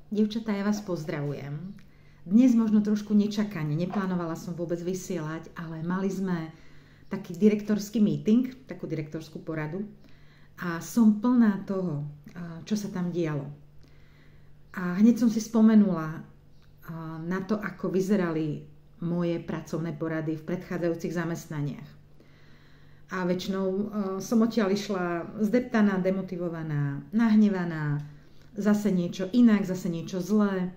Dievčatá, ja vás pozdravujem. Dnes možno trošku nečakane, neplánovala som vôbec vysielať, ale mali sme taký direktorský meeting, takú direktorskú poradu a som plná toho, čo sa tam dialo. A hneď som si spomenula na to, ako vyzerali moje pracovné porady v predchádzajúcich zamestnaniach. A väčšinou som odtiaľ išla zdeptaná, demotivovaná, nahnevaná, zase niečo inak, zase niečo zlé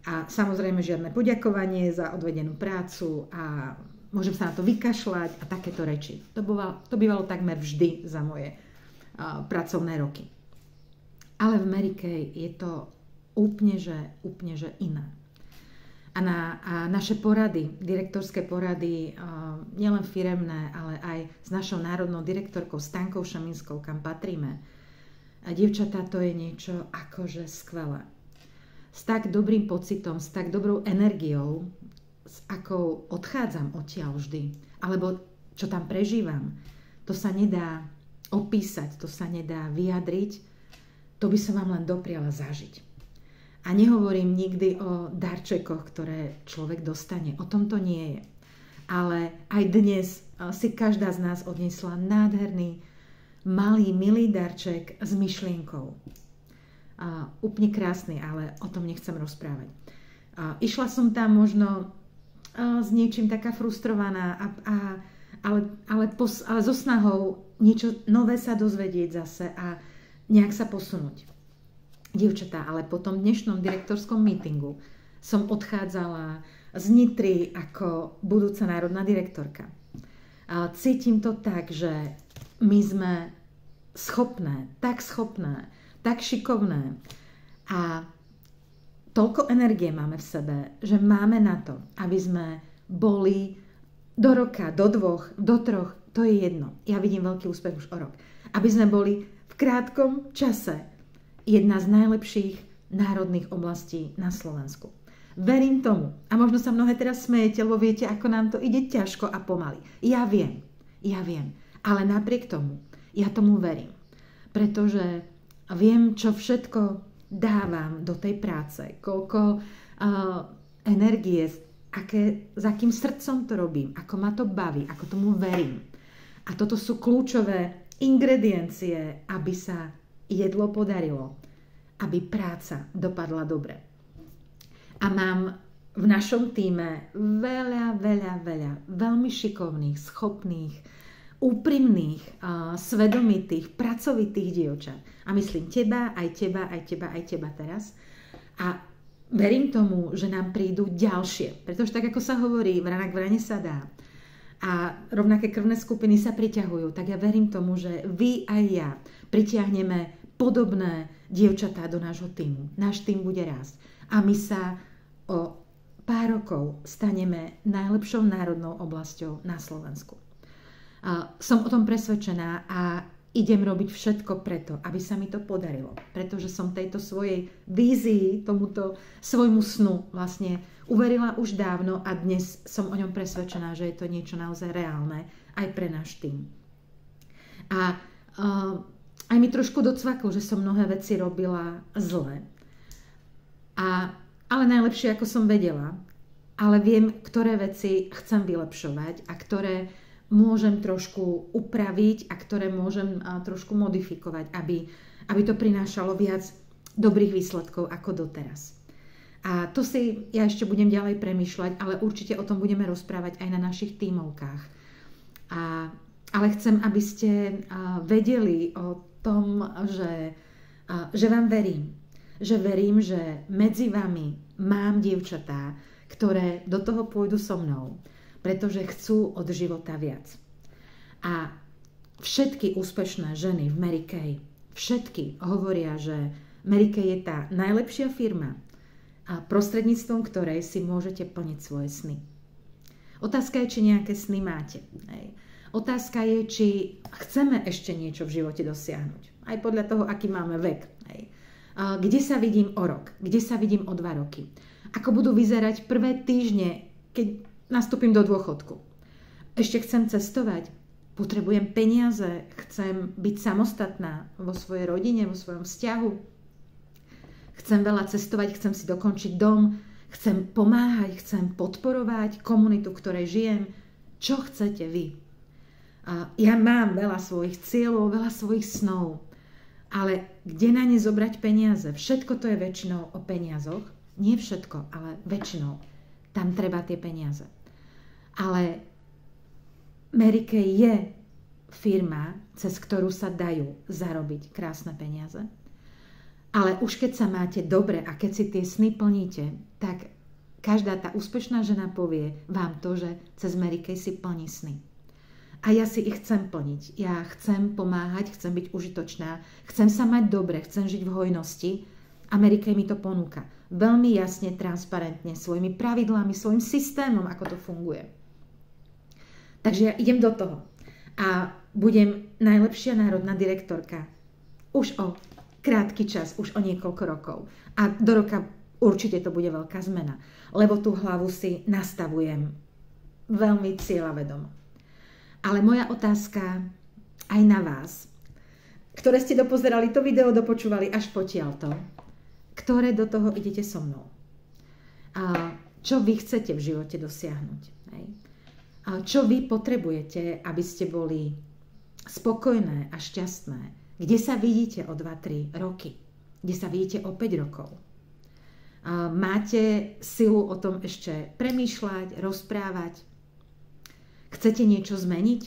a samozrejme žiadne poďakovanie za odvedenú prácu a môžem sa na to vykašľať a takéto reči. To bývalo takmer vždy za moje pracovné roky. Ale v Mary Kay je to úplne že iné. A naše porady, direktorské porady, nielen firemné, ale aj s našou národnou direktorkou Stankou Šaminskou, kam patríme, a dievčatá, to je niečo akože skvelé. S tak dobrým pocitom, s tak dobrou energiou, s akou odchádzam odtiaľ vždy, alebo čo tam prežívam, to sa nedá opísať, to sa nedá vyjadriť, to by som vám len dopriala zažiť. A nehovorím nikdy o darčekoch, ktoré človek dostane, o tom to nie je. Ale aj dnes si každá z nás odniesla nádherný, malý, milý darček s myšlienkou. Úplne krásny, ale o tom nechcem rozprávať. Išla som tam možno s niečím taká frustrovaná, ale so snahou niečo nové sa dozvedieť zase a nejak sa posunúť. Dievčatá, ale po tom dnešnom direktorskom meetingu som odchádzala z Nitry ako budúca národná direktorka. Cítim to tak, že my sme schopné, tak šikovné a toľko energie máme v sebe, že máme na to, aby sme boli do roka, do 2, do 3, to je jedno. Ja vidím veľký úspech už o rok. Aby sme boli v krátkom čase jedna z najlepších národných oblastí na Slovensku. Verím tomu. A možno sa mnohé teraz smejete, lebo viete, ako nám to ide ťažko a pomaly. Ja viem. Ale napriek tomu, ja tomu verím. Pretože viem, čo všetko dávam do tej práce. Koľko energie, s akým srdcom to robím, ako ma to baví, ako tomu verím. A toto sú kľúčové ingrediencie, aby sa jedlo podarilo. Aby práca dopadla dobre. A mám v našom tíme veľa veľmi šikovných, schopných, úprimných, svedomitých, pracovitých dievčat. A myslím aj teba teraz. A verím tomu, že nám prídu ďalšie. Pretože tak, ako sa hovorí, vrana k vrane sa dá. A rovnaké krvné skupiny sa priťahujú. Tak ja verím tomu, že vy aj ja pritiahneme podobné dievčatá do nášho týmu. Náš tým bude rásť. A my sa o pár rokov staneme najlepšou národnou oblasťou na Slovensku. Som o tom presvedčená a idem robiť všetko preto, aby sa mi to podarilo. Pretože som tejto svojej vízii, tomuto svojmu snu vlastne uverila už dávno a dnes som o ňom presvedčená, že je to niečo naozaj reálne aj pre náš tým. A aj mi trošku docvaklo, že som mnohé veci robila zle. Ale najlepšie, ako som vedela. Ale viem, ktoré veci chcem vylepšovať a ktoré môžem trošku upraviť a ktoré môžem trošku modifikovať, aby to prinášalo viac dobrých výsledkov ako doteraz. A to si ja ešte budem ďalej premýšľať, ale určite o tom budeme rozprávať aj na našich tímovkách. Ale chcem, aby ste vedeli o tom, že vám verím. Že verím, že medzi vami mám dievčatá, ktoré do toho pôjdu so mnou, pretože chcú od života viac. A všetky úspešné ženy v Mary Kay, všetky hovoria, že Mary Kay je tá najlepšia firma, a prostredníctvom ktorej si môžete plniť svoje sny. Otázka je, či nejaké sny máte. Otázka je, či chceme ešte niečo v živote dosiahnuť. Aj podľa toho, aký máme vek. Kde sa vidím o rok? Kde sa vidím o 2 roky? Ako budú vyzerať prvé týždne, keď nastúpim do dôchodku? Ešte chcem cestovať? Potrebujem peniaze? Chcem byť samostatná vo svojej rodine, vo svojom vzťahu? chcem veľa cestovať, chcem si dokončiť dom, chcem pomáhať, chcem podporovať komunitu, v ktorej žijem. Čo chcete vy? Ja mám veľa svojich cieľov, veľa svojich snov, ale kde na ne zobrať peniaze? Všetko to je väčšinou o peniazoch. Nie všetko, ale väčšinou. Tam treba tie peniaze. Ale Mary Kay je firma, cez ktorú sa dajú zarobiť krásne peniaze. Ale už keď sa máte dobre a keď si tie sny plníte, tak každá tá úspešná žena povie vám to, že cez Mary Kay si plní sny. A ja si ich chcem plniť. Ja chcem pomáhať, chcem byť užitočná, chcem sa mať dobre, chcem žiť v hojnosti a Mary Kay mi to ponúka. Veľmi jasne, transparentne, svojimi pravidlami, svojim systémom, ako to funguje. Takže ja idem do toho. A budem najlepšia národná direktorka. Už o krátky čas, už o niekoľko rokov. A do roka určite to bude veľká zmena. Lebo tú hlavu si nastavujem veľmi cieľavedomo. Ale moja otázka aj na vás, ktoré ste dopozerali to video, dopočúvali až potiaľto, ktoré do toho idete so mnou. A čo vy chcete v živote dosiahnuť? Hej? A čo vy potrebujete, aby ste boli spokojné a šťastné? Kde sa vidíte o 2-3 roky? Kde sa vidíte o 5 rokov? A máte silu o tom ešte premýšľať, rozprávať? Chcete niečo zmeniť?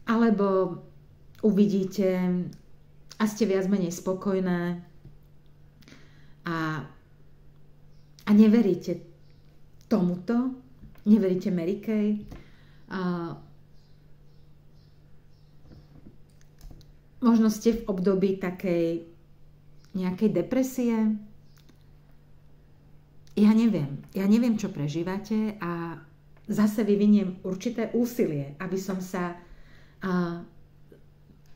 Alebo uvidíte a ste viac menej spokojné a neveríte tomuto? Neveríte Mary Kay? Možno ste v období takej nejakej depresie? Ja neviem, čo prežívate a zase vyviniem určité úsilie, aby som sa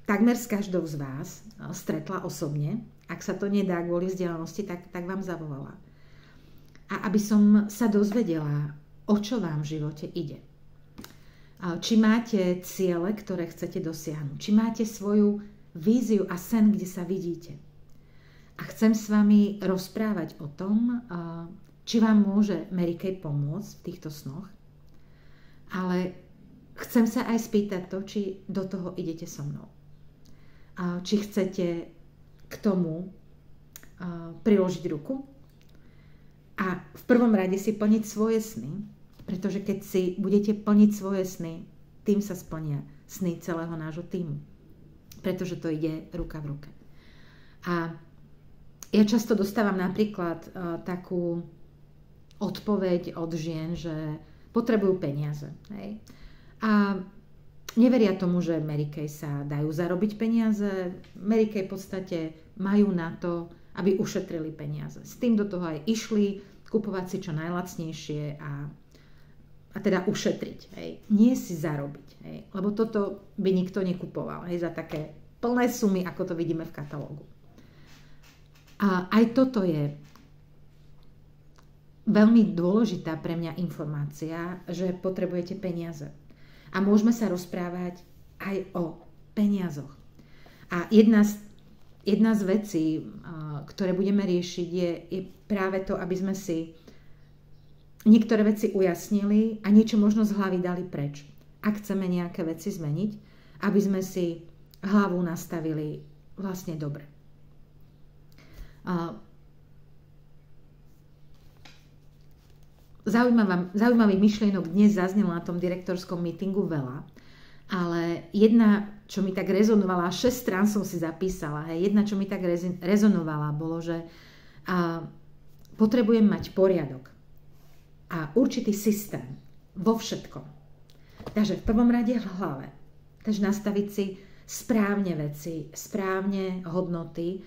takmer s každou z vás stretla osobne. Ak sa to nedá kvôli vzdialenosti, tak vám zavolala. A aby som sa dozvedela, o čo vám v živote ide. Či máte ciele, ktoré chcete dosiahnuť. Či máte svoju víziu a sen, kde sa vidíte. A chcem s vami rozprávať o tom, či vám môže Mary Kay pomôcť v týchto snoch. Ale chcem sa aj spýtať to, či do toho idete so mnou. Či chcete k tomu priložiť ruku a v prvom rade si plniť svoje sny, pretože keď si budete plniť svoje sny, tým sa splnia sny celého nášho týmu. Pretože to ide ruka v ruke. A ja často dostávam napríklad takú odpoveď od žien, že potrebujú peniaze. Hej? A neveria tomu, že Mary Kay sa dajú zarobiť peniaze. Mary Kay v podstate majú na to, aby ušetrili peniaze. S tým do toho aj išli kupovať si čo najlacnejšie a teda ušetriť. Hej. Nie si zarobiť. Hej. Lebo toto by nikto nekupoval. Hej, za také plné sumy, ako to vidíme v katalógu. A aj toto je veľmi dôležitá pre mňa informácia, že potrebujete peniaze. A môžeme sa rozprávať aj o peniazoch. A jedna z vecí, ktoré budeme riešiť, je práve to, aby sme si niektoré veci ujasnili a niečo možno z hlavy dali preč. Ak chceme nejaké veci zmeniť, aby sme si hlavu nastavili vlastne dobre. Zaujímavých myšlienok dnes zaznelo na tom direktorskom meetingu veľa, ale jedna, čo mi tak rezonovala, 6 strán som si zapísala, jedna, čo mi tak rezonovala, bolo, že potrebujem mať poriadok a určitý systém vo všetkom. Takže v prvom rade v hlave. Takže nastaviť si správne veci, správne hodnoty,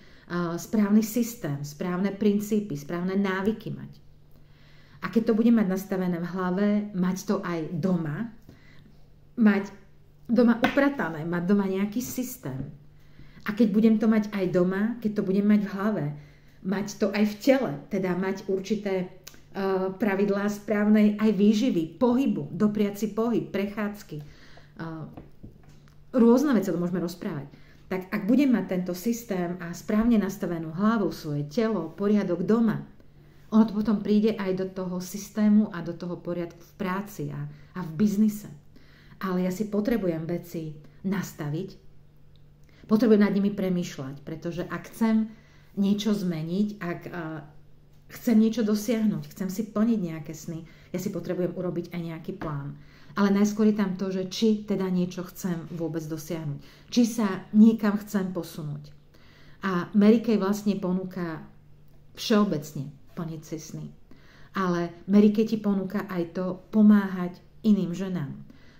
správny systém, správne princípy, správne návyky mať. A keď to budem mať nastavené v hlave, mať to aj doma, mať doma upratané, mať doma nejaký systém. A keď budem to mať aj doma, keď to budem mať v hlave, mať to aj v tele, teda mať určité pravidlá správnej aj výživy, pohybu, dopriaci pohyb, prechádzky. Rôzne veci to môžeme rozprávať. tak ak budem mať tento systém a správne nastavenú hlavu, svoje telo, poriadok doma, ono to potom príde aj do toho systému a do toho poriadku v práci a v biznise. Ale ja si potrebujem veci nastaviť, potrebujem nad nimi premýšľať, pretože ak chcem niečo zmeniť, ak chcem niečo dosiahnuť, chcem si plniť nejaké sny, ja si potrebujem urobiť aj nejaký plán. Ale najskôr je tam to, že či teda niečo chcem vôbec dosiahnuť. Či sa niekam chcem posunúť. A Mary Kay vlastne ponúka všeobecne plniť si sny. Ale Mary Kay ti ponúka aj to pomáhať iným ženám.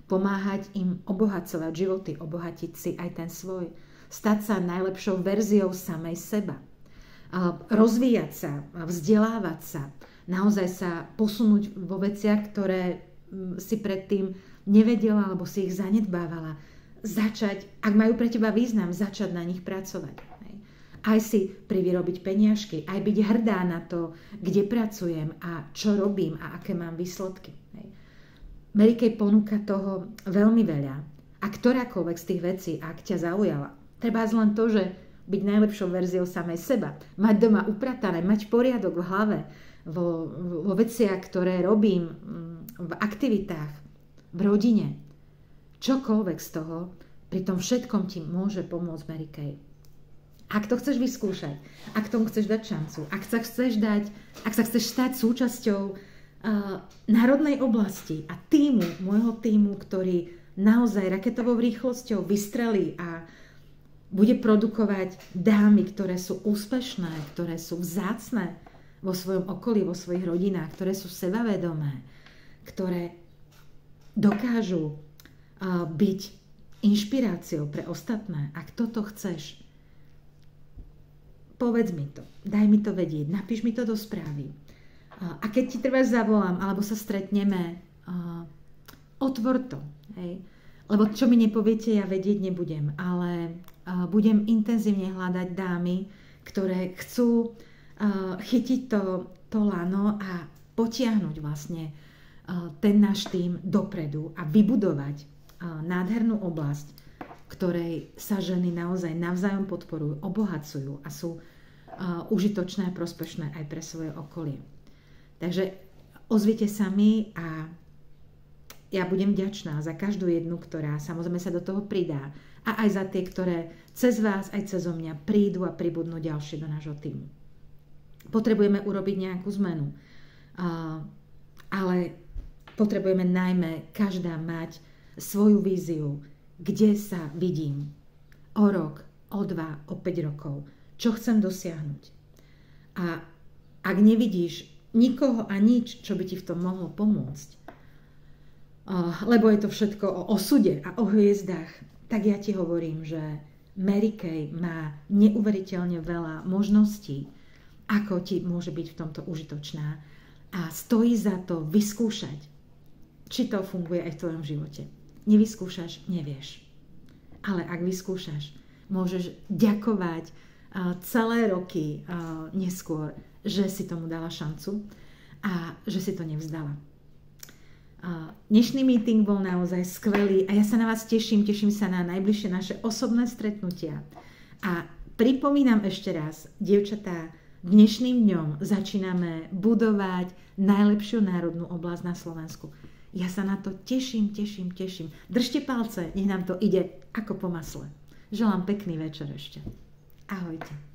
Pomáhať im obohacovať životy, obohatiť si aj ten svoj. Stať sa najlepšou verziou samej seba. Rozvíjať sa, vzdelávať sa. Naozaj sa posunúť vo veciach, ktoré si predtým nevedela, alebo si ich zanedbávala. Začať, ak majú pre teba význam, začať na nich pracovať. Aj si privyrobiť peniažky, aj byť hrdá na to, kde pracujem a čo robím a aké mám výsledky. Mary Kay ponúka toho veľmi veľa. A ktorákoľvek z tých vecí, ak ťa zaujala, treba len to, že byť najlepšou verziou samej seba, mať doma upratané, mať poriadok v hlave, vo veciach, ktoré robím, v aktivitách, v rodine. Čokoľvek z toho, pri tom všetkom ti môže pomôcť Mary Kay. Ak to chceš vyskúšať, ak tomu chceš dať šancu, ak sa chceš stať súčasťou národnej oblasti a môjho týmu, ktorý naozaj raketovou rýchlosťou vystrelí a bude produkovať dámy, ktoré sú úspešné, ktoré sú vzácne vo svojom okolí, vo svojich rodinách, ktoré sú sebavedomé, ktoré dokážu byť inšpiráciou pre ostatné. Ak toto chceš, povedz mi to, daj mi to vedieť, napíš mi to do správy. A keď ti treba zavolám, alebo sa stretneme, otvor to. Hej? Lebo čo mi nepoviete, ja vedieť nebudem, ale budem intenzívne hľadať dámy, ktoré chcú chytiť to lano a potiahnuť vlastne ten náš tým dopredu a vybudovať nádhernú oblasť, ktorej sa ženy naozaj navzájom podporujú, obohacujú a sú užitočné a prospešné aj pre svoje okolie. Takže ozvite sa mi a ja budem vďačná za každú jednu, ktorá samozrejme sa do toho pridá a aj za tie, ktoré cez vás, aj cez mňa prídu a pribudnú ďalšie do nášho týmu. Potrebujeme urobiť nejakú zmenu, ale potrebujeme najmä každá mať svoju víziu, kde sa vidím o rok, o 2, o 5 rokov, čo chcem dosiahnuť. A ak nevidíš nikoho a nič, čo by ti v tom mohlo pomôcť, lebo je to všetko o osude a o hviezdách, tak ja ti hovorím, že Mary Kay má neuveriteľne veľa možností, ako ti môže byť v tomto užitočná a stojí za to vyskúšať, či to funguje aj v tvojom živote. Nevyskúšaš, nevieš. Ale ak vyskúšaš, môžeš ďakovať celé roky neskôr, že si tomu dala šancu a že si to nevzdala. Dnešný meeting bol naozaj skvelý a ja sa na vás teším sa na najbližšie naše osobné stretnutia. A pripomínam ešte raz, dievčatá, dnešným dňom začíname budovať najlepšiu národnú oblasť na Slovensku. Ja sa na to teším. Držte palce, nech nám to ide ako po masle. Želám pekný večer ešte. Ahojte.